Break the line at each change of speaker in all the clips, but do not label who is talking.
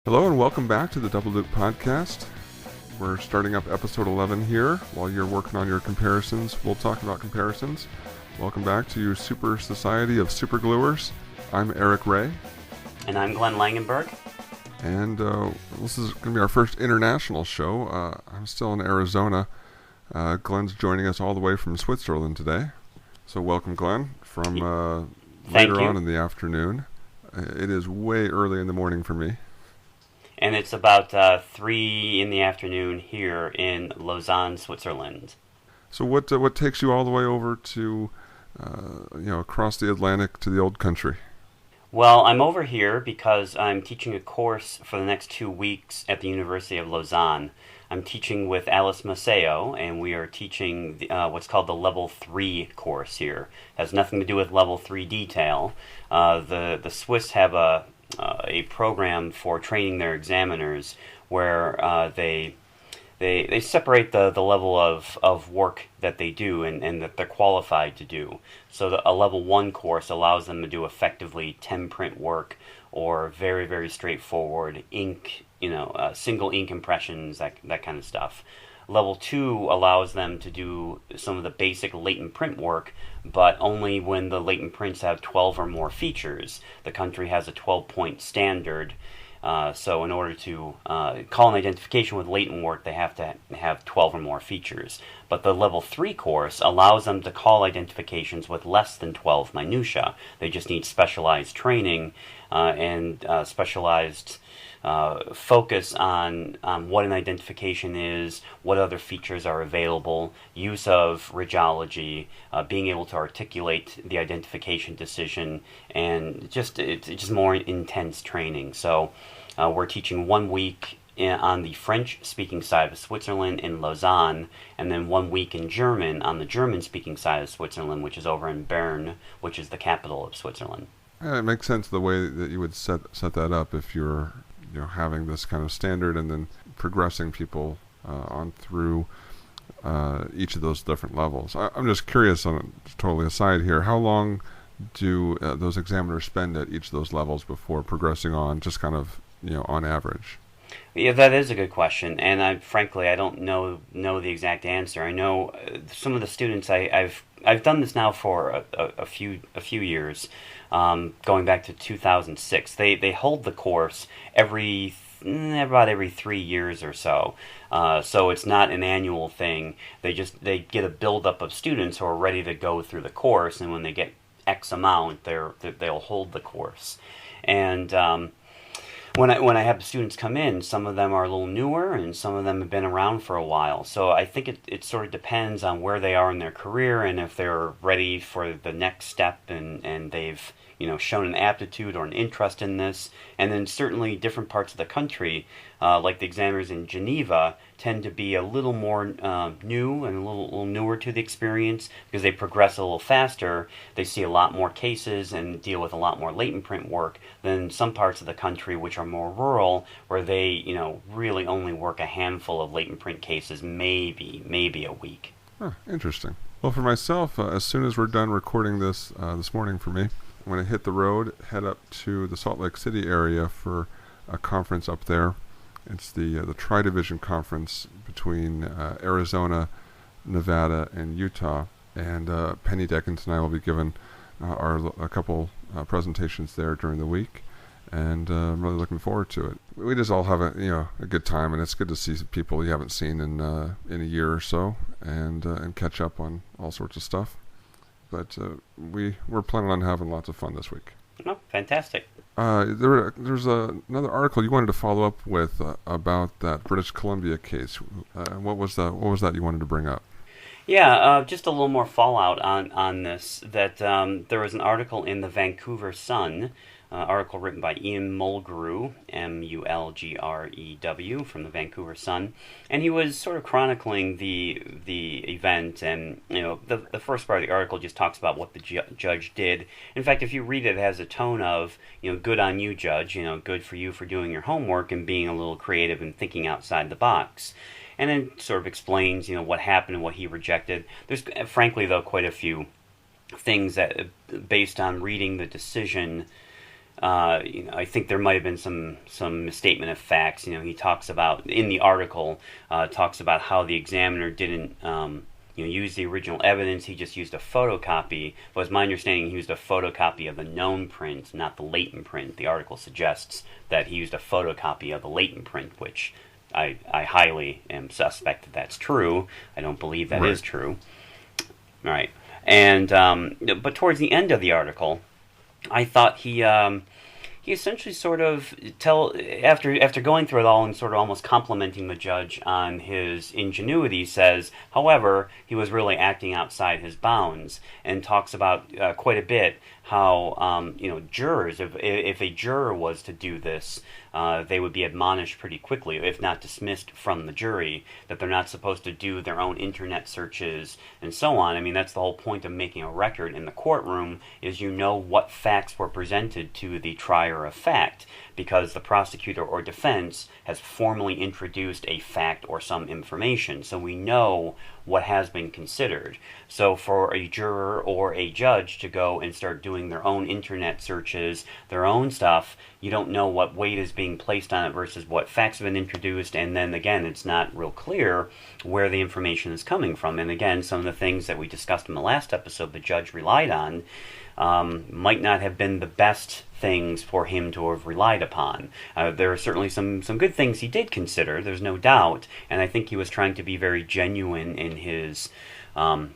Hello and welcome back to the Double Loop Podcast. We're starting up episode 11 here. While you're working on your comparisons, we'll talk about comparisons. Welcome back to your super society of supergluers. I'm Eric Ray.
And I'm Glenn Langenberg.
And this is going to be our first international show. I'm still in Arizona. Glenn's joining us all the way from Switzerland today. So welcome, Glenn, from later on in the afternoon. It is way early in the morning for me.
And it's about 3 in the afternoon here in Lausanne, Switzerland.
So what takes you all the way over to, across the Atlantic to the old country?
Well, I'm over here because I'm teaching a course for the next 2 weeks at the University of Lausanne. I'm teaching with Alice Maceo, and we are teaching what's called the Level 3 course here. It has nothing to do with Level 3 detail. The Swiss have a program for training their examiners where they separate the level of work that they do and that they're qualified to do. So a level 1 course allows them to do effectively 10 print work or very, very straightforward ink, single ink impressions, that kind of stuff. Level 2 allows them to do some of the basic latent print work, but only when the latent prints have 12 or more features. The country has a 12-point standard, so in order to call an identification with latent work, they have to have 12 or more features. But the Level 3 course allows them to call identifications with less than 12 minutia. They just need specialized training and specialized focus on what an identification is, what other features are available, use of ridgeology, being able to articulate the identification decision, and it's just more intense training. So we're teaching 1 week on the French-speaking side of Switzerland in Lausanne, and then 1 week in German on the German-speaking side of Switzerland, which is over in Bern, which is the capital of Switzerland.
Yeah, it makes sense the way that you would set that up if you're having this kind of standard and then progressing people on through each of those different levels. I'm just curious, on totally aside here, how long do those examiners spend at each of those levels before progressing on, just kind of, on average?
Yeah, that is a good question, and I don't know the exact answer. I know some of the students I've done this now for a few years, going back to 2006. They hold the course about every 3 years or so. So it's not an annual thing. They get a buildup of students who are ready to go through the course, and when they get X amount, they'll hold the course. And when I have the students come in, some of them are a little newer and some of them have been around for a while. So I think it sort of depends on where they are in their career and if they're ready for the next step and they've shown an aptitude or an interest in this. And then certainly different parts of the country, like the examiners in Geneva, tend to be a little more new and a little newer to the experience because they progress a little faster. They see a lot more cases and deal with a lot more latent print work than some parts of the country which are more rural, where they really only work a handful of latent print cases, maybe a week.
Huh, interesting. Well, for myself, as soon as we're done recording this morning for me, I'm going to hit the road, head up to the Salt Lake City area for a conference up there. It's the Tri-Division Conference between Arizona, Nevada, and Utah. And Penny Deckins and I will be giving a couple presentations there during the week. And I'm really looking forward to it. We just all have a good time, and it's good to see people you haven't seen in a year or so, and catch up on all sorts of stuff. But we're planning on having lots of fun this week.
Oh, fantastic.
There's another article you wanted to follow up with about that British Columbia case. What was that you wanted to bring up?
Yeah, just a little more fallout on this. That there was an article in the Vancouver Sun, article written by Ian Mulgrew, Mulgrew, from the Vancouver Sun, and he was sort of chronicling the event. And the first part of the article just talks about what the judge did. In fact, if you read it, it has a tone of good on you, judge. Good for you for doing your homework and being a little creative and thinking outside the box. And then sort of explains what happened and what he rejected. There's frankly though quite a few things that, based on reading the decision, I think there might have been some misstatement of facts. He talks about in the article talks about how the examiner didn't use the original evidence. He just used a photocopy. But as my understanding, he used a photocopy of the known print, not the latent print. The article suggests that he used a photocopy of the latent print, which I highly am suspect that that's true. I don't believe that is true. All right. And but towards the end of the article, I thought he essentially sort of after going through it all and sort of almost complimenting the judge on his ingenuity, says, however, he was really acting outside his bounds, and talks about quite a bit how jurors, if a juror was to do this, they would be admonished pretty quickly, if not dismissed from the jury, that they're not supposed to do their own internet searches and so on. I mean, that's the whole point of making a record in the courtroom, is what facts were presented to the trier of fact, because the prosecutor or defense has formally introduced a fact or some information, so we know what has been considered. So for a juror or a judge to go and start doing their own internet searches, their own stuff, you don't know what weight is being placed on it versus what facts have been introduced, and then again, it's not real clear where the information is coming from. And again, some of the things that we discussed in the last episode the judge relied on might not have been the best things for him to have relied upon. There are certainly some good things he did consider, there's no doubt, and I think he was trying to be very genuine in his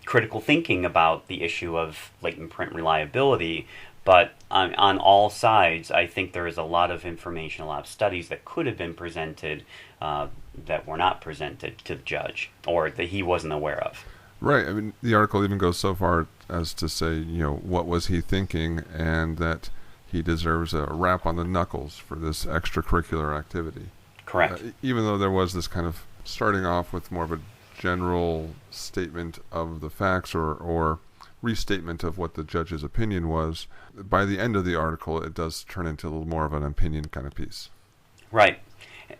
critical thinking about the issue of latent print reliability. But on all sides, I think there is a lot of information, a lot of studies that could have been presented that were not presented to the judge, or that he wasn't aware of.
Right. I mean, the article even goes so far as to say, what was he thinking, and that he deserves a rap on the knuckles for this extracurricular activity.
Correct.
Even though there was this kind of starting off with more of a general statement of the facts or restatement of what the judge's opinion was, by the end of the article, it does turn into a little more of an opinion kind of piece.
Right.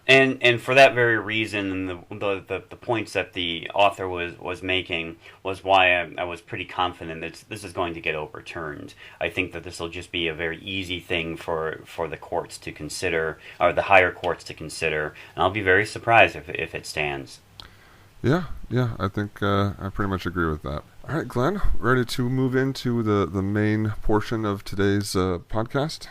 And for that very reason, the points that the author was making was why I was pretty confident that this is going to get overturned. I think that this will just be a very easy thing for the courts to consider, or the higher courts to consider, and I'll be very surprised if it stands.
Yeah, I think I pretty much agree with that. All right, Glenn, ready to move into the main portion of today's podcast?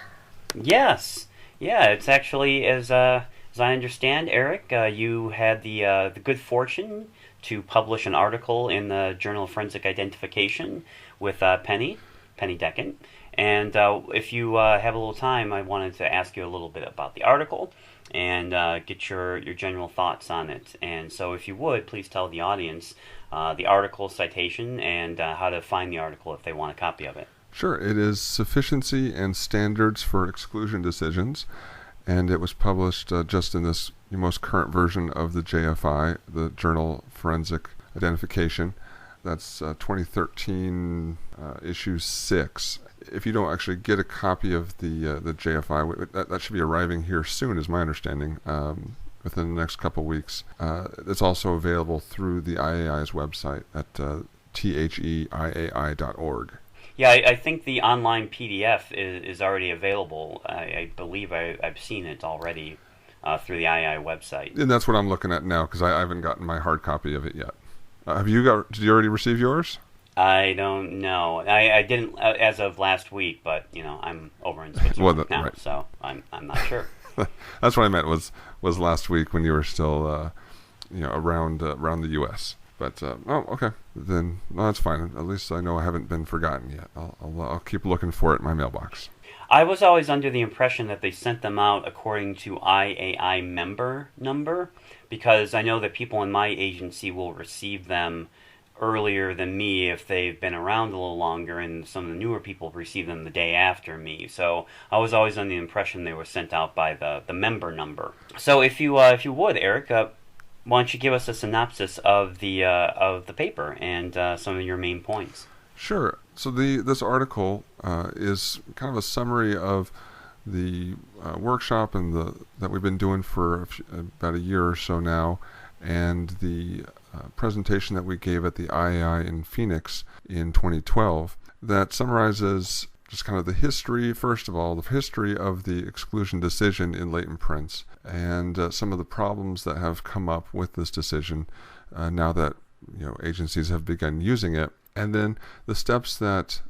Yes. Yeah, it's actually, as I understand, Eric, you had the good fortune to publish an article in the Journal of Forensic Identification with Penny Deckent. And if you have a little time, I wanted to ask you a little bit about the article and get your general thoughts on it. And so if you would, please tell the audience the article citation and how to find the article if they want a copy of it.
Sure. It is Sufficiency and Standards for Exclusion Decisions, and it was published just in this most current version of the JFI, the Journal of Forensic Identification. That's 2013 issue 6. If you don't actually get a copy of the JFI, that should be arriving here soon, is my understanding, within the next couple weeks. It's also available through the IAI's website at theIAI.org.
Yeah, I think the online PDF is already available. I believe I've seen it already through the IAI website.
And that's what I'm looking at now, because I haven't gotten my hard copy of it yet. Did you already receive yours?
I don't know. I didn't as of last week, but I'm over in Switzerland now, right. So I'm not sure.
That's what I meant was last week when you were still around the U.S. But okay, then that's fine. At least I know I haven't been forgotten yet. I'll keep looking for it in my mailbox.
I was always under the impression that they sent them out according to IAI member number, because I know that people in my agency will receive them earlier than me if they've been around a little longer, and some of the newer people receive them the day after me. So I was always under the impression they were sent out by the member number. So if you would, Eric, why don't you give us a synopsis of the paper and some of your main points? Sure.
So this article is kind of a summary of the workshop and that we've been doing for about a year or so now, and the presentation that we gave at the IAI in Phoenix in 2012 that summarizes just kind of the history, first of all, the history of the exclusion decision in latent prints, and some of the problems that have come up with this decision now that agencies have begun using it, and then the steps that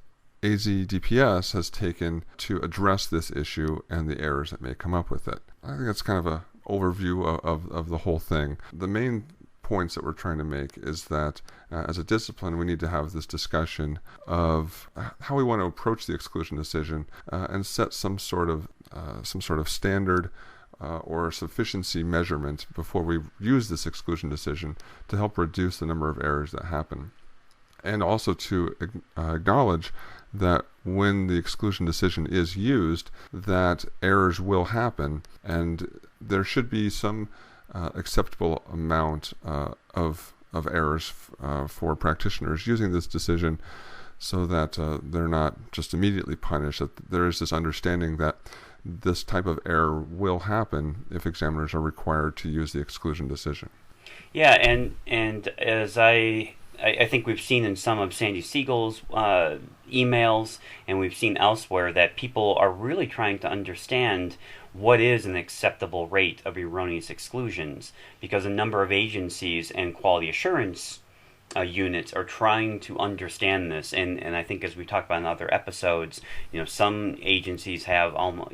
AZDPS has taken to address this issue and the errors that may come up with it. I think that's kind of an overview of the whole thing. The main points that we're trying to make is that as a discipline, we need to have this discussion of how we want to approach the exclusion decision and set some sort of standard or sufficiency measurement before we use this exclusion decision to help reduce the number of errors that happen. And also to acknowledge that when the exclusion decision is used, that errors will happen, and there should be some acceptable amount of errors for practitioners using this decision, so that they're not just immediately punished. That there is this understanding that this type of error will happen if examiners are required to use the exclusion decision.
Yeah, and as I think we've seen in some of Sandy Siegel's emails, and we've seen elsewhere, that people are really trying to understand what is an acceptable rate of erroneous exclusions, because a number of agencies and quality assurance units are trying to understand this, and I think, as we talked about in other episodes, some agencies have almost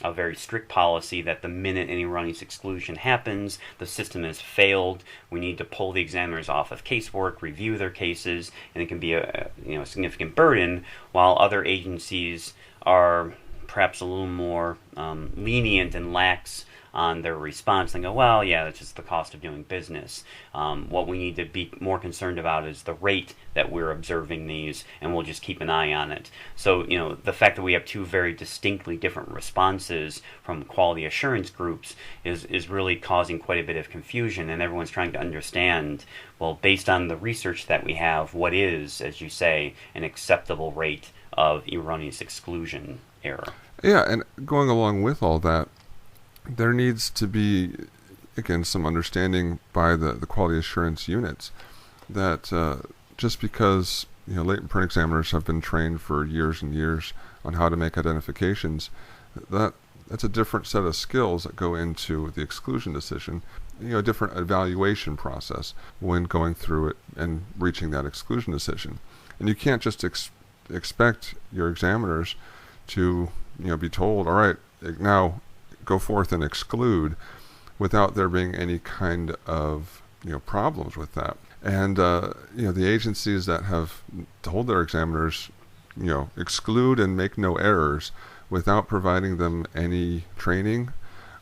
a very strict policy that the minute an erroneous exclusion happens, the system has failed. We need to pull the examiners off of casework, review their cases, and it can be a significant burden, while other agencies are perhaps a little more lenient and lax on their response. They go, well, yeah, that's just the cost of doing business. What we need to be more concerned about is the rate that we're observing these, and we'll just keep an eye on it. So, the fact that we have two very distinctly different responses from quality assurance groups is really causing quite a bit of confusion, and everyone's trying to understand, well, based on the research that we have, what is, as you say, an acceptable rate of erroneous exclusion error.
Yeah, and going along with all that, there needs to be, again, some understanding by the quality assurance units that just because latent print examiners have been trained for years and years on how to make identifications, that's a different set of skills that go into the exclusion decision, a different evaluation process when going through it and reaching that exclusion decision. And you can't just expect your examiners to be told, all right, now go forth and exclude, without there being any kind of problems with that. And the agencies that have told their examiners exclude and make no errors without providing them any training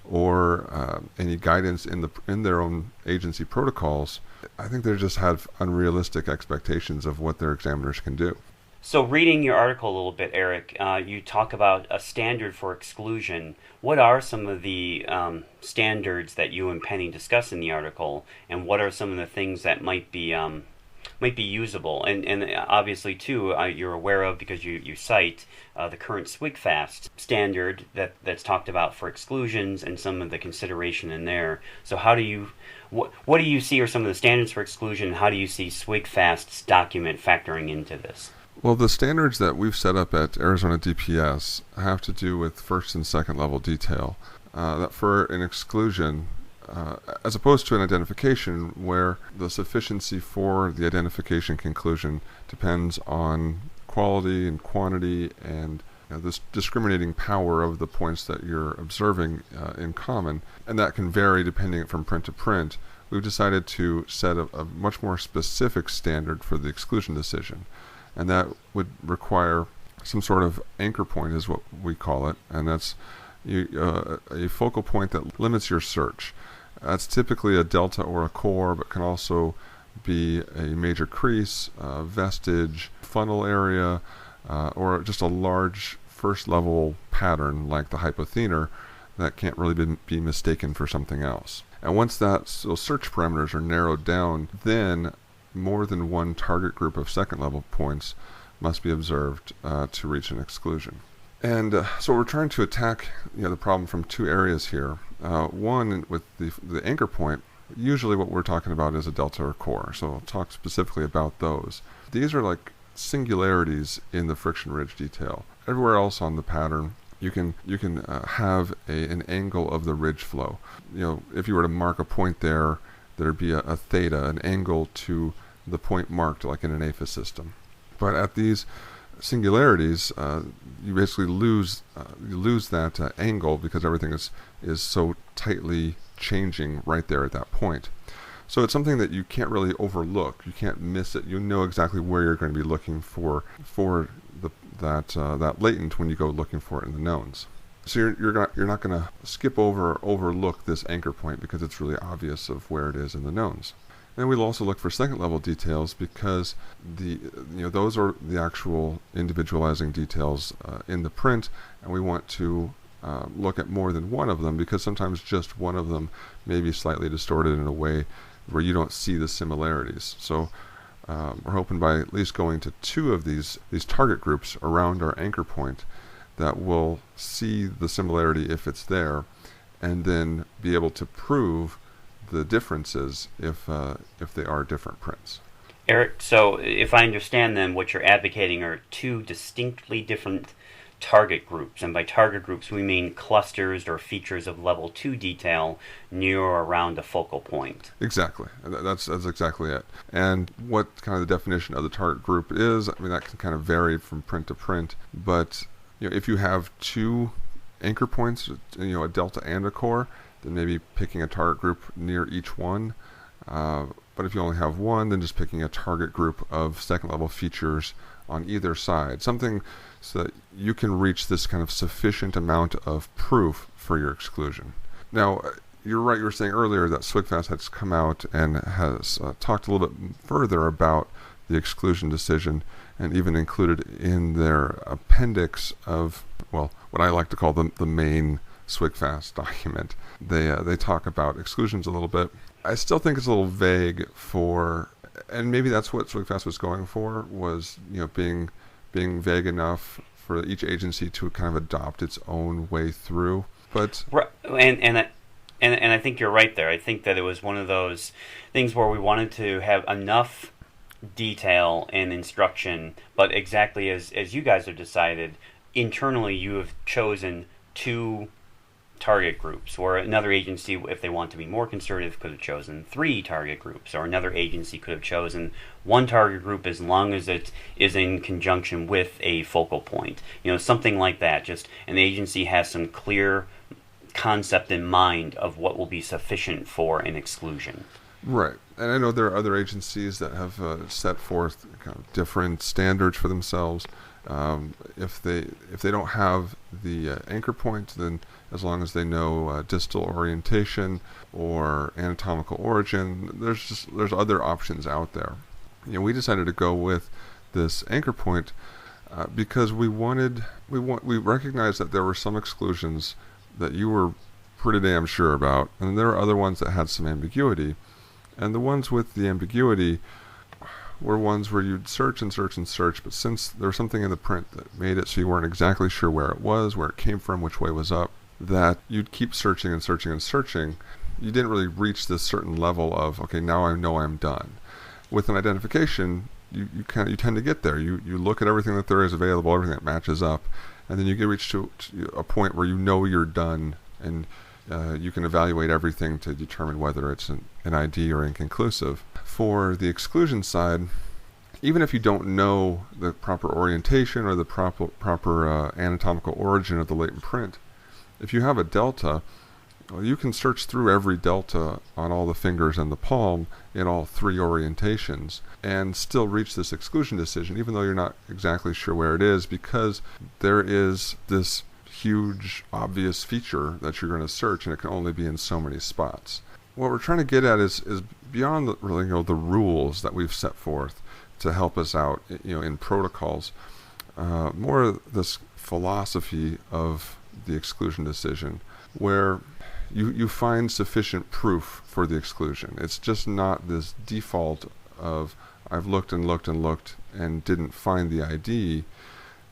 or any guidance in their own agency protocols, I think they just have unrealistic expectations of what their examiners can do.
So reading your article a little bit, Eric, you talk about a standard for exclusion. What are some of the standards that you and Penny discuss in the article, and what are some of the things that might be usable? And obviously, too, you're aware of, because you cite the current SWGFAST standard that's talked about for exclusions and some of the consideration in there. So what do you see are some of the standards for exclusion, and how do you see SWGFAST's document factoring into this?
Well, the standards that we've set up at Arizona DPS have to do with first and second level detail. That for an exclusion, as opposed to an identification where the sufficiency for the identification conclusion depends on quality and quantity and this discriminating power of the points that you're observing in common, and that can vary depending from print to print, we've decided to set a much more specific standard for the exclusion decision. And that would require some sort of anchor point, is what we call it, and that's a focal point that limits your search. That's typically a delta or a core, but can also be a major crease, vestige, funnel area, or just a large first level pattern like the hypothenar that can't really be mistaken for something else. And once those search parameters are narrowed down, then more than one target group of second level points must be observed to reach an exclusion. And so we're trying to attack the problem from two areas here. One, with the anchor point, usually what we're talking about is a delta or core, so I'll talk specifically about those. These are like singularities in the friction ridge detail. everywhere else on the pattern, you can have an angle of the ridge flow. If you were to mark a point there, there'd be a theta, an angle to the point marked, like in an aphis system. But at these singularities, you basically lose that angle, because everything is so tightly changing right there at that point. So it's something that you can't really overlook. You can't miss it. You know exactly where you're going to be looking for that latent when you go looking for it in the knowns. So you're not going to skip over or overlook this anchor point, because it's really obvious of where it is in the knowns. And we'll also look for second level details, because those are the actual individualizing details in the print, and we want to look at more than one of them, because sometimes just one of them may be slightly distorted in a way where you don't see the similarities. So we're hoping by at least going to two of these target groups around our anchor point that we'll see the similarity if it's there, and then be able to prove the differences if they are different prints.
Eric, so if I understand then, what you're advocating are two distinctly different target groups, and by target groups we mean clusters or features of level 2 detail near or around a focal point.
Exactly. That's exactly it. And what kind of the definition of the target group is, I mean, that can kind of vary from print to print, but if you have two anchor points, a delta and a core, then maybe picking a target group near each one. But if you only have one, then just picking a target group of second level features on either side. Something so that you can reach this kind of sufficient amount of proof for your exclusion. Now, you're right, you were saying earlier that SWGFAS has come out and has talked a little bit further about the exclusion decision, and even included in their appendix of, what I like to call the main SWGFAS document. They talk about exclusions a little bit. I still think it's a little vague and maybe that's what SWGFAS was going for, was being vague enough for each agency to kind of adopt its own way through. But
and I think you're right there. I think that it was one of those things where we wanted to have enough detail and instruction, but exactly as you guys have decided, internally you have chosen two target groups, or another agency, if they want to be more conservative, could have chosen 3 target groups, or another agency could have chosen 1 target group as long as it is in conjunction with a focal point. Something like that. Just an agency has some clear concept in mind of what will be sufficient for an exclusion.
Right. And I know there are other agencies that have set forth kind of different standards for themselves. If they don't have the anchor point, then as long as they know distal orientation or anatomical origin, there's other options out there. We decided to go with this anchor point because we recognized that there were some exclusions that you were pretty damn sure about, and there were other ones that had some ambiguity. And the ones with the ambiguity were ones where you'd search and search and search, but since there was something in the print that made it so you weren't exactly sure where it was, where it came from, which way was up, that you'd keep searching and searching and searching. You didn't really reach this certain level of, okay, now I know I'm done. With an identification, you tend to get there. You look at everything that there is available, everything that matches up, and then you get reach to a point where you know you're done, and you can evaluate everything to determine whether it's an ID or inconclusive. For the exclusion side, even if you don't know the proper orientation or the proper anatomical origin of the latent print, if you have a delta, you can search through every delta on all the fingers and the palm in all 3 orientations and still reach this exclusion decision, even though you're not exactly sure where it is, because there is this huge obvious feature that you're going to search, and it can only be in so many spots. What we're trying to get at is beyond the rules that we've set forth to help us out in protocols, more this philosophy of the exclusion decision, where you find sufficient proof for the exclusion. It's just not this default of I've looked and looked and looked and didn't find the ID,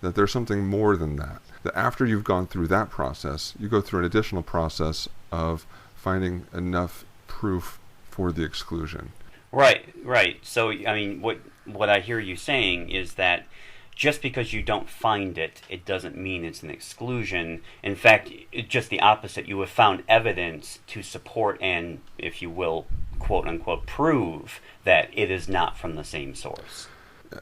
that there's something more than that. That after you've gone through that process, you go through an additional process of finding enough proof for the exclusion.
Right. So, I mean, what I hear you saying is that just because you don't find it, it doesn't mean it's an exclusion. In fact, it's just the opposite. You have found evidence to support and, if you will, quote unquote, prove that it is not from the same source.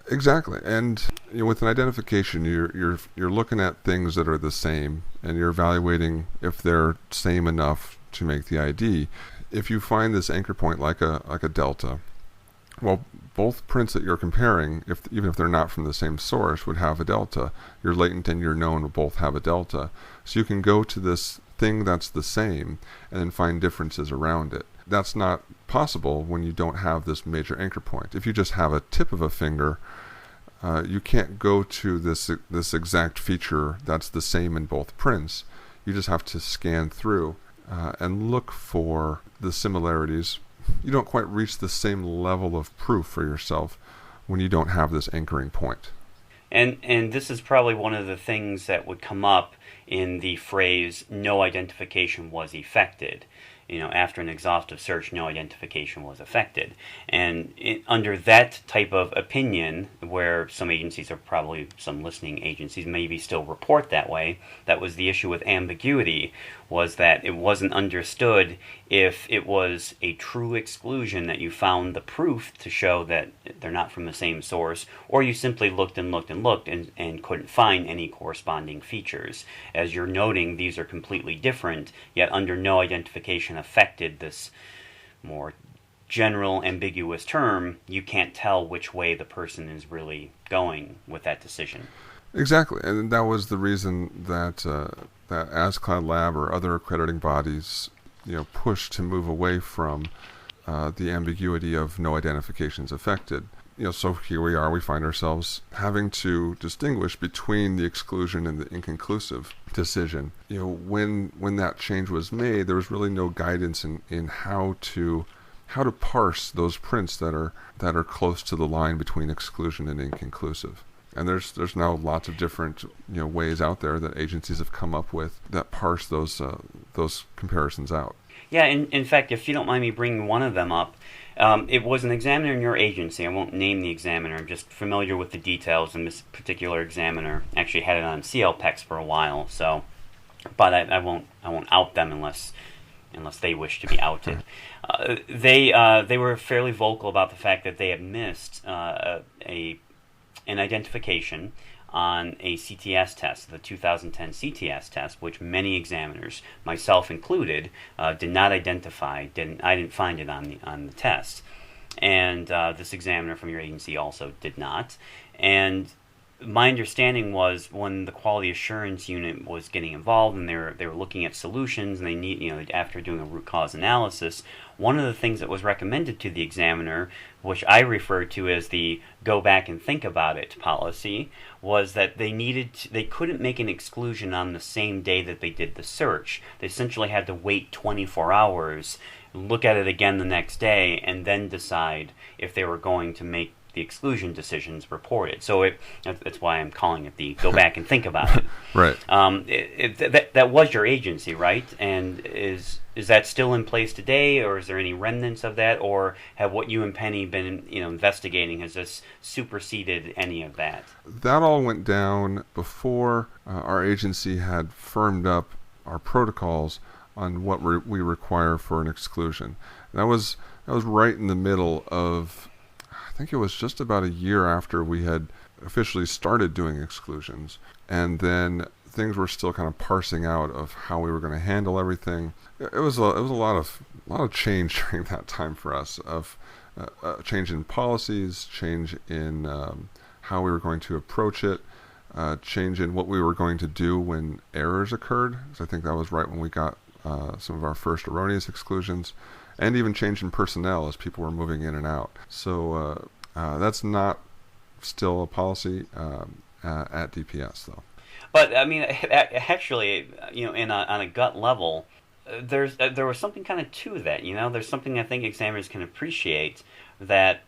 Exactly, and with an identification, you're looking at things that are the same, and you're evaluating if they're same enough to make the ID. If you find this anchor point like a delta, well, both prints that you're comparing, even if they're not from the same source, would have a delta. Your latent and your known will both have a delta. So you can go to this thing that's the same and then find differences around it. That's not possible when you don't have this major anchor point. If you just have a tip of a finger, you can't go to this exact feature that's the same in both prints. You just have to scan through and look for the similarities. You don't quite reach the same level of proof for yourself when you don't have this anchoring point.
And this is probably one of the things that would come up in the phrase, no identification was effected. After an exhaustive search, no identification was effected. And under that type of opinion, where some agencies, or probably some listening agencies, maybe still report that way, that was the issue with ambiguity, was that it wasn't understood if it was a true exclusion that you found the proof to show that they're not from the same source, or you simply looked and looked and looked and couldn't find any corresponding features. As you're noting, these are completely different, yet under no identification affected, this more general ambiguous term, you can't tell which way the person is really going with that decision.
Exactly, and that was the reason that that ASCLD Lab or other accrediting bodies, pushed to move away from the ambiguity of no identifications affected. So here we are. We find ourselves having to distinguish between the exclusion and the inconclusive decision. When that change was made, there was really no guidance in how to parse those prints that are close to the line between exclusion and inconclusive. And there's now lots of different ways out there that agencies have come up with that parse those comparisons out.
Yeah, in fact, if you don't mind me bringing one of them up, it was an examiner in your agency. I won't name the examiner. I'm just familiar with the details, and this particular examiner actually had it on CLPEX for a while. So, but I won't out them unless they wish to be outed. They were fairly vocal about the fact that they had missed an identification on a CTS test, the 2010 CTS test, which many examiners, myself included, did not identify. I didn't find it on the test, and this examiner from your agency also did not. And my understanding was when the quality assurance unit was getting involved and they were looking at solutions, and they need, after doing a root cause analysis, one of the things that was recommended to the examiner, which I refer to as the go back and think about it policy, was that they couldn't make an exclusion on the same day that they did the search. They essentially had to wait 24 hours, look at it again the next day, and then decide if they were going to make the exclusion decisions reported. So that's why I'm calling it the go back and think about it.
Right.
That was your agency, right? And is that still in place today, or is there any remnants of that, or have what you and Penny been investigating, has this superseded any of that?
That all went down before our agency had firmed up our protocols on what we require for an exclusion. That was right in the middle of, I think it was just about a year after we had officially started doing exclusions, and then things were still kind of parsing out of how we were going to handle everything. It was a lot of change during that time for us, of change in policies, change in how we were going to approach it, change in what we were going to do when errors occurred. So I think that was right when we got some of our first erroneous exclusions, and even change in personnel as people were moving in and out. So that's not still a policy at DPS, though.
But I mean, actually, on a gut level, there was something kind of to that. There's something I think examiners can appreciate, that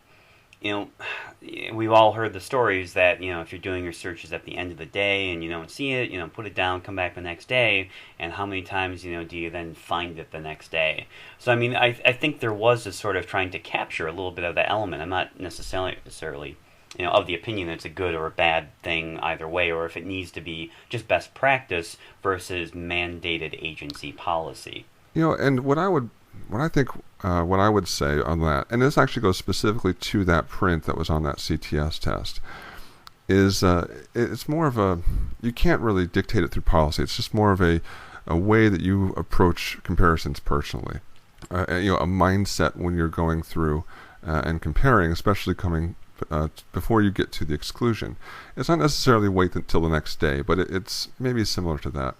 we've all heard the stories that if you're doing your searches at the end of the day and you don't see it, put it down, come back the next day, and how many times do you then find it the next day? So I mean, I think there was this sort of trying to capture a little bit of that element. I'm not necessarily of the opinion that it's a good or a bad thing either way, or if it needs to be just best practice versus mandated agency policy.
And what I would say on that, and this actually goes specifically to that print that was on that CTS test, is it's more of you can't really dictate it through policy. It's just more of a way that you approach comparisons personally. A mindset when you're going through and comparing, especially coming before you get to the exclusion. It's not necessarily wait until the next day, but it's maybe similar to that.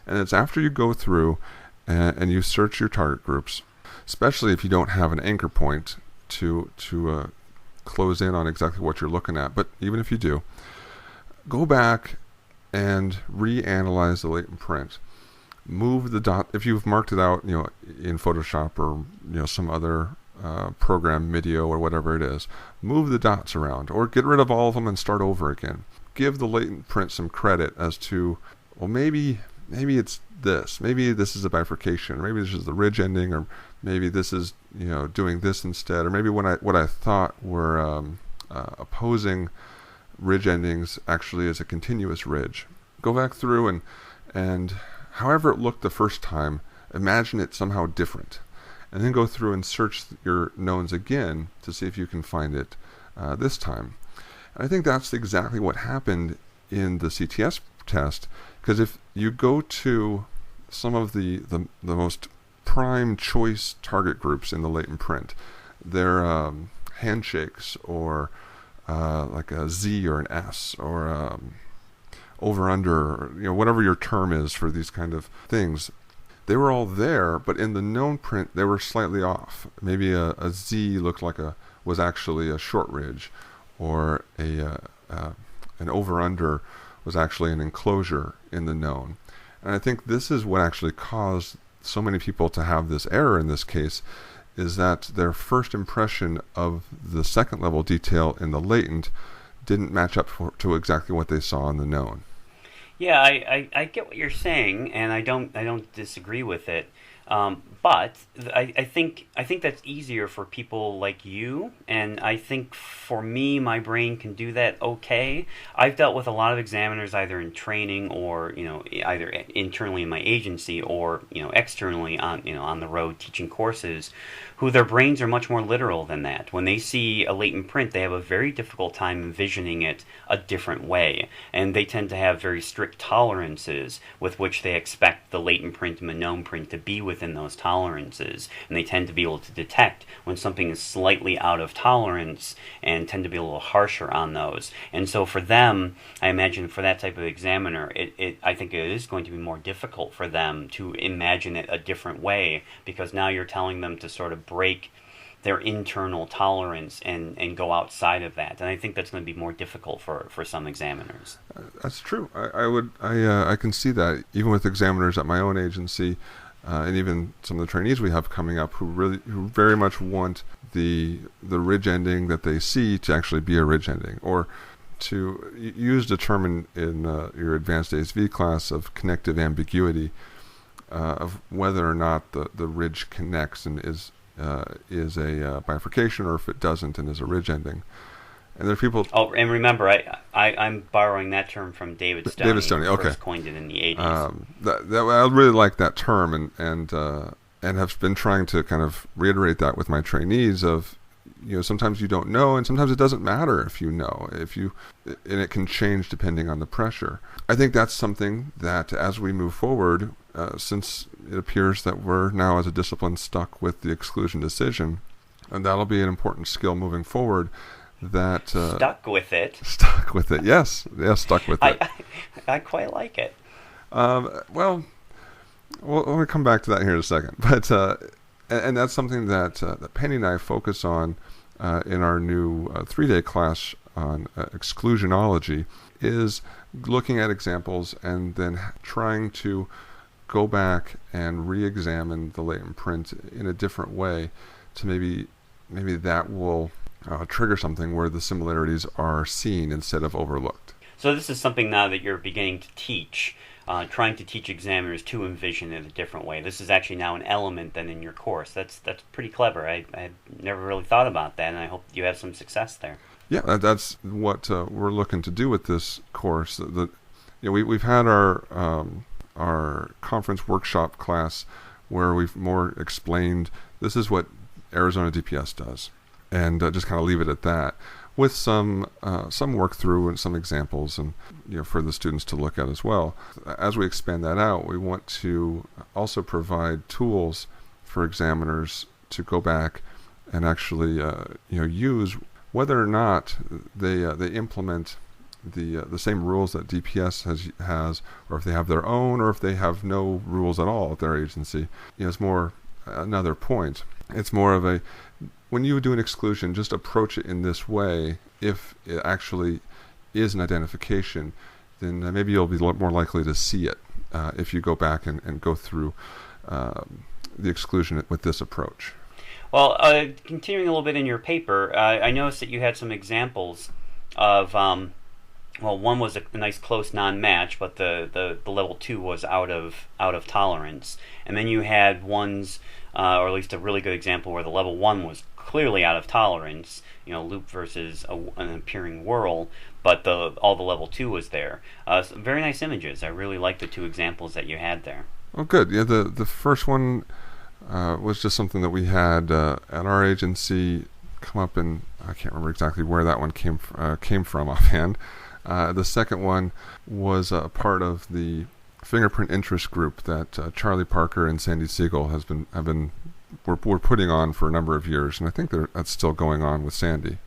And it's after you go through and you search your target groups, especially if you don't have an anchor point to close in on exactly what you're looking at. But even if you do, go back and reanalyze the latent print. Move the dot if you've marked it out, in Photoshop or some other program, Midio or whatever it is. Move the dots around, or get rid of all of them and start over again. Give the latent print some credit as to, well, maybe it's this. Maybe this is a bifurcation. Maybe this is the ridge ending, or maybe this is doing this instead, or maybe what I thought were opposing ridge endings actually is a continuous ridge. Go back through and however it looked the first time, imagine it somehow different. And then go through and search your knowns again to see if you can find it this time. And I think that's exactly what happened in the CTS test, because if you go to some of the most prime choice target groups in the latent print, they're handshakes or like a Z or an S or over under, whatever your term is for these kind of things. They were all there, but in the known print they were slightly off. Maybe a Z looked like was actually a short ridge, or an over under was actually an enclosure in the known. And I think this is what actually caused so many people to have this error in this case, is that their first impression of the second level detail in the latent didn't match up to exactly what they saw in the known.
Yeah, I get what you're saying, and I don't disagree with it. But I think that's easier for people like you, and I think for me, my brain can do that okay. I've dealt with a lot of examiners either in training or either internally in my agency or externally on the road teaching courses, who their brains are much more literal than that. When they see a latent print, they have a very difficult time envisioning it a different way, and they tend to have very strict tolerances with which they expect the latent print and the known print to be within those tolerances, and they tend to be able to detect when something is slightly out of tolerance and tend to be a little harsher on those. And so for them, I imagine for that type of examiner, I think it is going to be more difficult for them to imagine it a different way, because now you're telling them to sort of break their internal tolerance and go outside of that. And I think that's going to be more difficult for some examiners.
That's true. I can see that even with examiners at my own agency, and even some of the trainees we have coming up who very much want the ridge ending that they see to actually be a ridge ending, or to use the term in your advanced ASV class of connective ambiguity, of whether or not the ridge connects and is a bifurcation, or if it doesn't and is a ridge ending. And there are people. Oh,
and remember, I'm borrowing that term from David Stoney.
David Stoney, okay.
First coined it in the 80s.
I really like that term, and have been trying to kind of reiterate that with my trainees. Of sometimes you don't know, and sometimes it doesn't matter if you know. And it can change depending on the pressure. I think that's something that as we move forward, since it appears that we're now as a discipline stuck with the exclusion decision, and that'll be an important skill moving forward. That
stuck with it.
Stuck with it. Yes, stuck with it.
I quite like it.
Well, let me come back to that here in a second. But and that's something that Penny and I focus on in our new 3-day class on exclusionology, is looking at examples and then trying to go back and re-examine the latent print in a different way to maybe that will trigger something where the similarities are seen instead of overlooked.
So this is something now that you're beginning to teach, trying to teach examiners to envision it a different way. This is actually now an element then in your course. That's pretty clever. I never really thought about that, and I hope you have some success there.
Yeah, that's what we're looking to do with this course. We've had our conference workshop class where we've more explained this is what Arizona DPS does, and just kind of leave it at that, with some work through and some examples, and for the students to look at as well. As we expand that out, we want to also provide tools for examiners to go back and actually use, whether or not they implement the same rules that DPS has, or if they have their own, or if they have no rules at all at their agency. It's more another point. It's more of a, when you do an exclusion, just approach it in this way. If it actually is an identification, then maybe you'll be more likely to see it if you go back and go through the exclusion with this approach.
Well, continuing a little bit in your paper, I noticed that you had some examples of, one was a nice close non-match, but the level 2 was out of tolerance, and then you had ones, or at least a really good example where the level 1 was clearly out of tolerance, loop versus an appearing whirl, but all the level 2 was there. Some very nice images. I really like the two examples that you had there.
Oh, good. Yeah, the first one was just something that we had at our agency come up, and I can't remember exactly where that one came from offhand. The second one was a part of the fingerprint interest group that Charlie Parker and Sandy Siegel we're putting on for a number of years, and I think that's still going on with Sandy.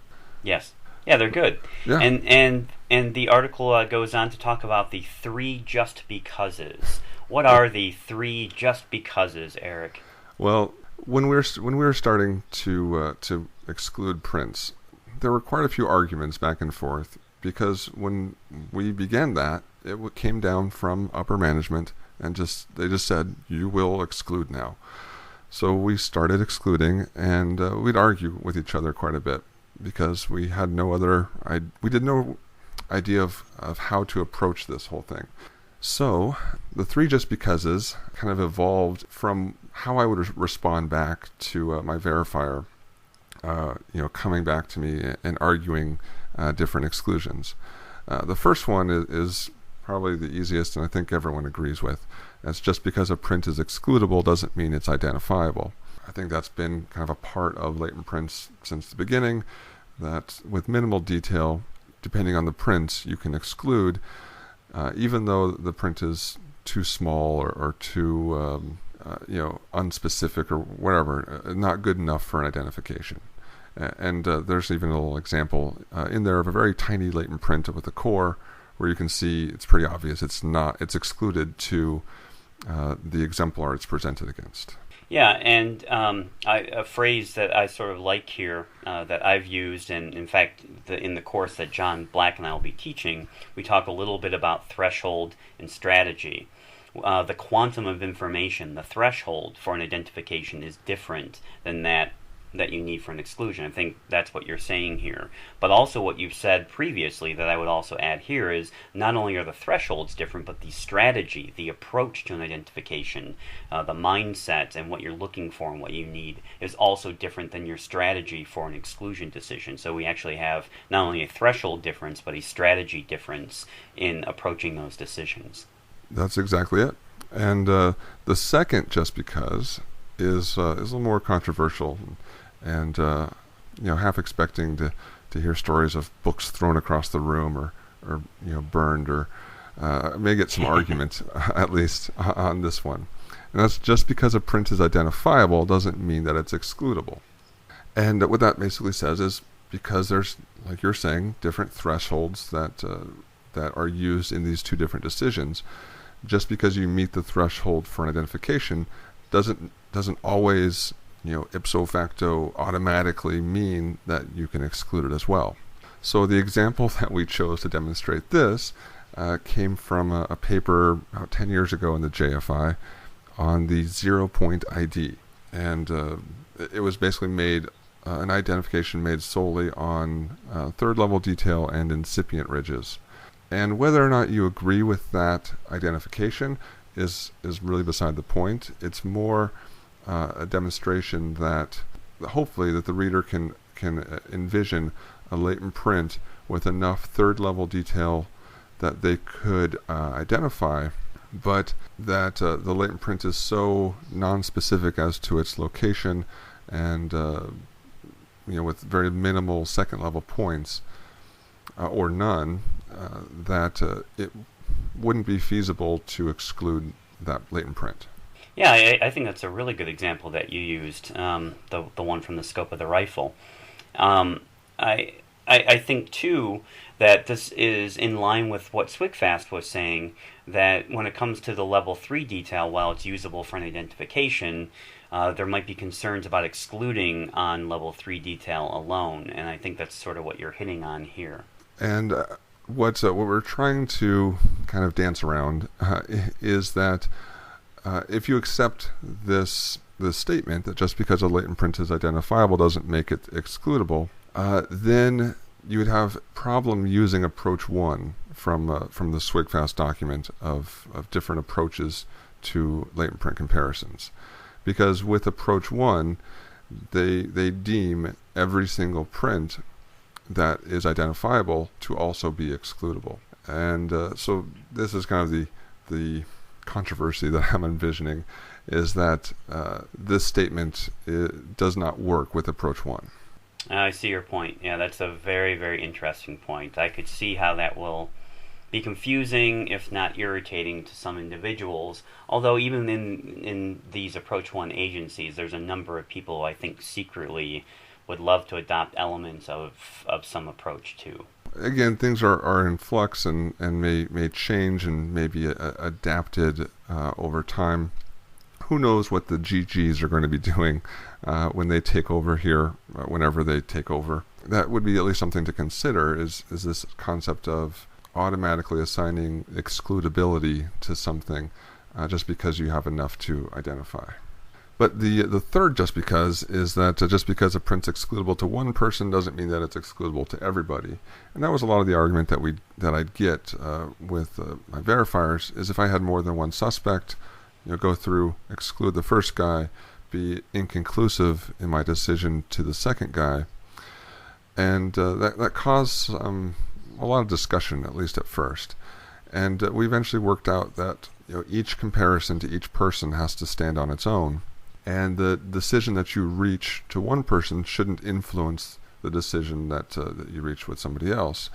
Yes. Yeah, they're good.
Yeah.
And the article goes on to talk about the 3 just becauses. What are the 3 just becauses, Eric?
Well, when we were starting to exclude prints, there were quite a few arguments back and forth, because when we began that, it came down from upper management, and they just said, you will exclude now. So we started excluding, and we'd argue with each other quite a bit, because we had no idea of how to approach this whole thing. So the 3 just becauses kind of evolved from how I would respond back to my verifier, coming back to me and arguing different exclusions. The first one is probably the easiest, and I think everyone agrees with. That's just because a print is excludable doesn't mean it's identifiable. I think that's been kind of a part of latent prints since the beginning, that with minimal detail, depending on the prints, you can exclude, even though the print is too small or too unspecific or whatever, not good enough for an identification. And there's even a little example in there of a very tiny latent print with a core, where you can see it's pretty obvious it's excluded to the exemplar it's presented against.
Yeah, and a phrase that I sort of like here that I've used, and in fact in the course that John Black and I will be teaching, we talk a little bit about threshold and strategy. The quantum of information, the threshold for an identification, is different than that you need for an exclusion. I think that's what you're saying here. But also what you've said previously that I would also add here is not only are the thresholds different, but the strategy, the approach to an identification, the mindset and what you're looking for and what you need is also different than your strategy for an exclusion decision. So we actually have not only a threshold difference, but a strategy difference in approaching those decisions.
That's exactly it. And the second just because is a little more controversial, and half expecting to hear stories of books thrown across the room or burned, or may get some argument at least on this one. And that's just because a print is identifiable doesn't mean that it's excludable. And what that basically says is, because there's, like you're saying, different thresholds that are used in these 2 different decisions, just because you meet the threshold for an identification doesn't always ipso facto automatically mean that you can exclude it as well. So the example that we chose to demonstrate this came from a paper about 10 years ago in the JFI on the 0-point ID. And it was basically an identification made solely on third level detail and incipient ridges. And whether or not you agree with that identification is really beside the point. It's more a demonstration that hopefully that the reader can can envision a latent print with enough third-level detail that they could identify, but that the latent print is so non-specific as to its location and with very minimal second-level points or none, that it wouldn't be feasible to exclude that latent print.
Yeah, I think that's a really good example that you used, the one from the scope of the rifle. I think, too, that this is in line with what Swigfast was saying, that when it comes to the level 3 detail, while it's usable for an identification, there might be concerns about excluding on level 3 detail alone, and I think that's sort of what you're hitting on here.
And what we're trying to kind of dance around is that if you accept this statement that just because a latent print is identifiable doesn't make it excludable, then you would have problem using approach 1 from the Swigfast document of different approaches to latent print comparisons. Because with approach 1, they deem every single print that is identifiable to also be excludable. And so this is kind of the controversy that I'm envisioning, is that this statement does not work with approach 1.
I see your point. Yeah, that's a very, very interesting point. I could see how that will be confusing, if not irritating, to some individuals. Although even in these approach 1 agencies, there's a number of people who I think secretly would love to adopt elements of some approach 2.
Again, things are in flux and may change and may be adapted over time. Who knows what the GGs are going to be doing when they take over here, whenever they take over. That would be at least something to consider, is this concept of automatically assigning excludability to something just because you have enough to identify. But the third just because is that just because a print's excludable to one person doesn't mean that it's excludable to everybody. And that was a lot of the argument that I'd get with my verifiers, is if I had more than one suspect, go through, exclude the first guy, be inconclusive in my decision to the second guy. And that caused a lot of discussion, at least at first. And we eventually worked out that each comparison to each person has to stand on its own. And the decision that you reach to one person shouldn't influence the decision that you reach with somebody else,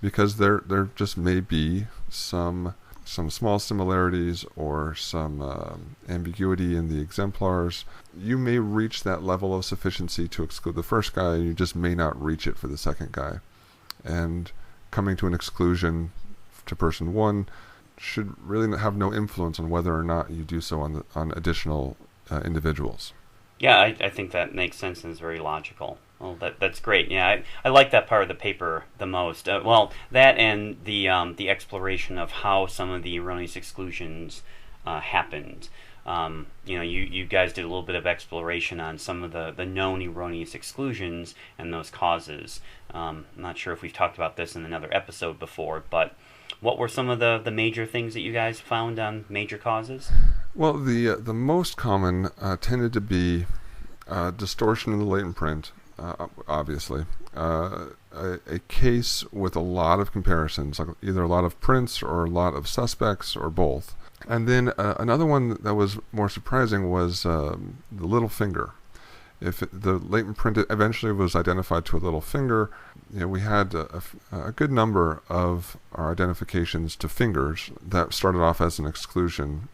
because there just may be some small similarities or some ambiguity in the exemplars. You may reach that level of sufficiency to exclude the first guy, and you just may not reach it for the second guy. And coming to an exclusion to person 1 should really have no influence on whether or not you do so on additional individuals.
Yeah, I think that makes sense and is very logical. Well, that's great. Yeah, I like that part of the paper the most. That and the exploration of how some of the erroneous exclusions happened. You guys did a little bit of exploration on some of the known erroneous exclusions and those causes. I'm not sure if we've talked about this in another episode before, but what were some of the major things that you guys found on major causes?
Well, the most common tended to be distortion in the latent print, obviously. A case with a lot of comparisons, like either a lot of prints or a lot of suspects or both. And then another one that was more surprising was the little finger. If the latent print eventually was identified to a little finger, we had a good number of our identifications to fingers that started off as an exclusion,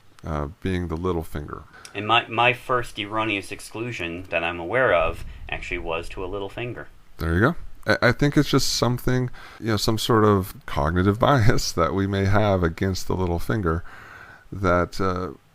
being the little finger.
And my first erroneous exclusion that I'm aware of actually was to a little finger.
There you go. I think it's just something, some sort of cognitive bias that we may have against the little finger, that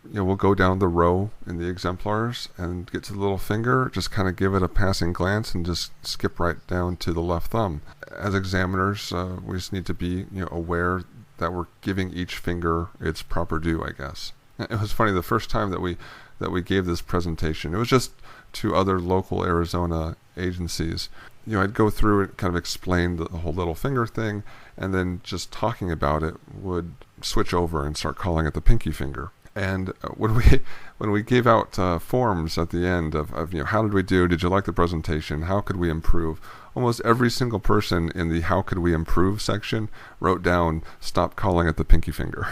we'll go down the row in the exemplars and get to the little finger, just kind of give it a passing glance and just skip right down to the left thumb. As examiners, we just need to be aware that we're giving each finger its proper due, I guess. It was funny, the first time that we gave this presentation, it was just to other local Arizona agencies. I'd go through and kind of explain the whole little finger thing, and then just talking about it would switch over and start calling it the pinky finger. And when we gave out forms at the end of how did we do? Did you like the presentation? How could we improve? Almost every single person in the how could we improve section wrote down, stop calling it the pinky finger.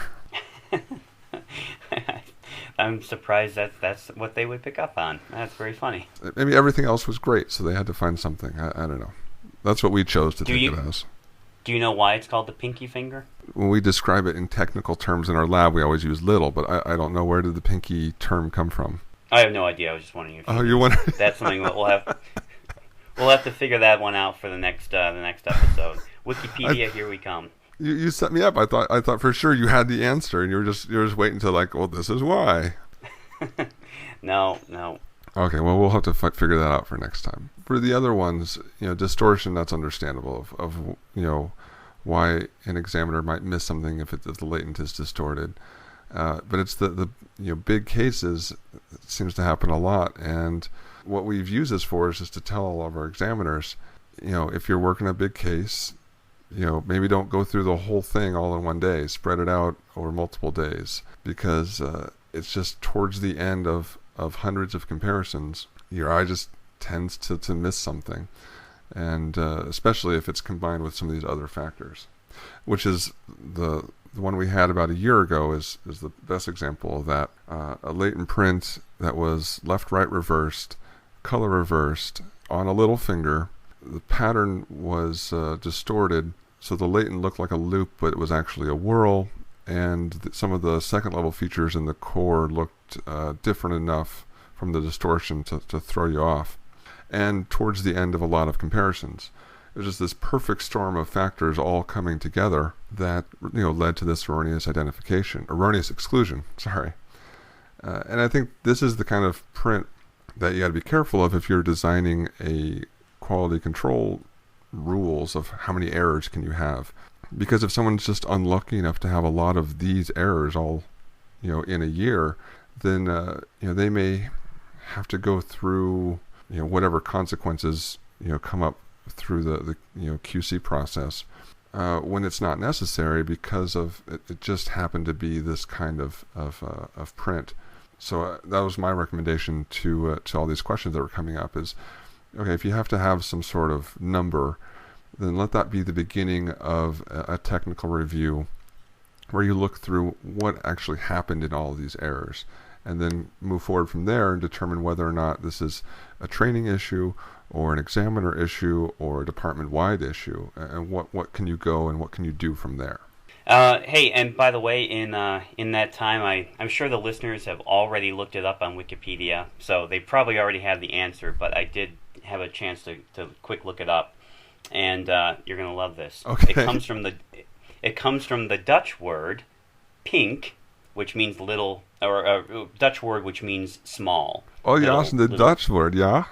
I'm surprised that's what they would pick up on. That's very funny.
Maybe everything else was great, so they had to find something. I don't know. That's what we chose to think it as.
Do you know why it's called the pinky finger?
When we describe it in technical terms in our lab, we always use little, but I don't know, where did the pinky term come from?
I have no idea. I was just wondering if
you wonder?
That's something that we'll have to figure that one out for the next episode. Wikipedia, here we come.
You set me up. I thought for sure you had the answer, and you were just waiting to well, this is why.
No.
Okay, well, we'll have to figure that out for next time. For the other ones, distortion, that's understandable of why an examiner might miss something if the latent is distorted. But it's the big cases, it seems to happen a lot. And what we've used this for is just to tell all of our examiners, if you're working a big case, maybe don't go through the whole thing all in one day. Spread it out over multiple days, because it's just towards the end of hundreds of comparisons, your eye just tends to miss something. And especially if it's combined with some of these other factors, which is the one we had about a year ago is the best example of that. A latent print that was left-right reversed, color reversed, on a little finger. The pattern was distorted, so the latent looked like a loop, but it was actually a whirl, and some of the second-level features in the core looked different enough from the distortion to throw you off. And towards the end of a lot of comparisons, it was just this perfect storm of factors all coming together that led to this erroneous exclusion. And I think this is the kind of print that you got to be careful of if you're designing a quality control rules of how many errors can you have. Because if someone's just unlucky enough to have a lot of these errors all in a year, then they may have to go through whatever consequences come up through the QC process when it's not necessary, because of it just happened to be this kind of print. So that was my recommendation to all these questions that were coming up is, okay, if you have to have some sort of number, then let that be the beginning of a technical review where you look through what actually happened in all of these errors, and then move forward from there and determine whether or not this is a training issue or an examiner issue or a department-wide issue, and what can you go and what can you do from there.
Hey, and by the way, in that time, I'm sure the listeners have already looked it up on Wikipedia, so they probably already have the answer, but I did have a chance to quick look it up, and you're going to love this.
Okay.
It comes from the Dutch word pink, which means little, or a Dutch word which means small.
Oh, yeah, the Dutch word, yeah?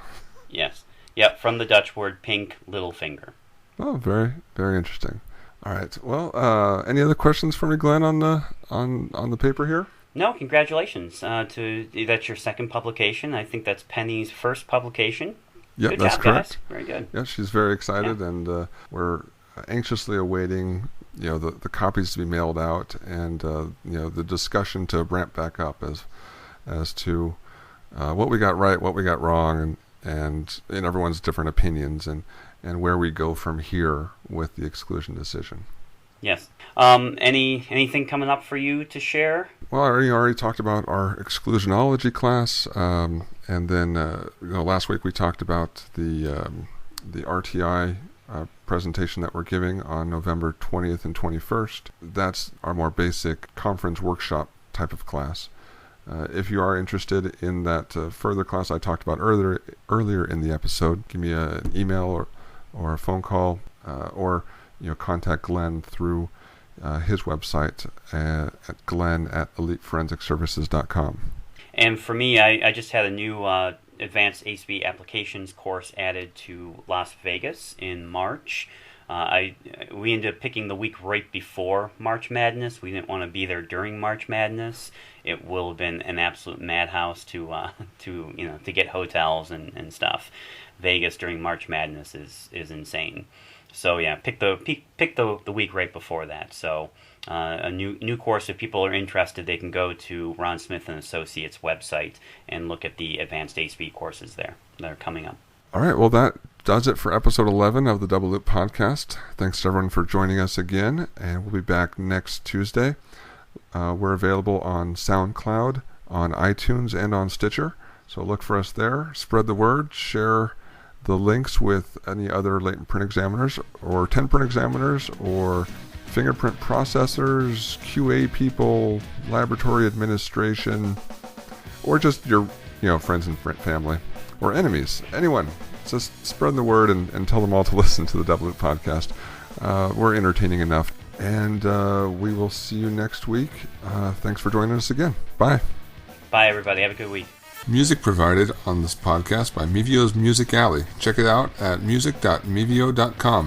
Yes. Yep, from the Dutch word pink, little finger.
Oh, very, very interesting. All right. Well, any other questions for me, Glenn, on the paper here?
No, congratulations. That's your second publication. I think that's Penny's first publication.
Yep,
good
that's
job,
correct.
Guys. Very good.
Yeah, she's very excited, and we're anxiously awaiting the copies to be mailed out, and the discussion to ramp back up as to what we got right, what we got wrong, and in everyone's different opinions, and where we go from here with the exclusion decision.
Yes. Anything coming up for you to share?
Well, I already talked about our exclusionology class, and then last week we talked about the RTI presentation that we're giving on November 20th and 21st. That's our more basic conference workshop type of class. If you are interested in that further class I talked about earlier in the episode, give me an email or a phone call, or contact Glenn through his website at glenn@eliteforensicservices.com.
And for me, I just had a new Advanced ACB Applications course added to Las Vegas in March. We ended up picking the week right before March Madness. We didn't want to be there during March Madness. It will have been an absolute madhouse to get hotels and stuff. Vegas during March Madness is insane. So yeah, pick the week right before that. So a new course. If people are interested, they can go to Ron Smith and Associates website and look at the advanced ASB courses there that are coming up.
All right, well, that does it for episode 11 of the Double Loop podcast. Thanks to everyone for joining us again, and we'll be back next Tuesday. We're available on SoundCloud, on iTunes, and on Stitcher, so look for us there. Spread the word, share the links with any other latent print examiners or 10 print examiners or fingerprint processors, QA people, laboratory administration, or just your friends and family. Or enemies, anyone. Just spread the word and tell them all to listen to the Double Loop podcast. We're entertaining enough. And we will see you next week. Thanks for joining us again. Bye.
Bye, everybody. Have a good week.
Music provided on this podcast by Mevio's Music Alley. Check it out at music.mevio.com.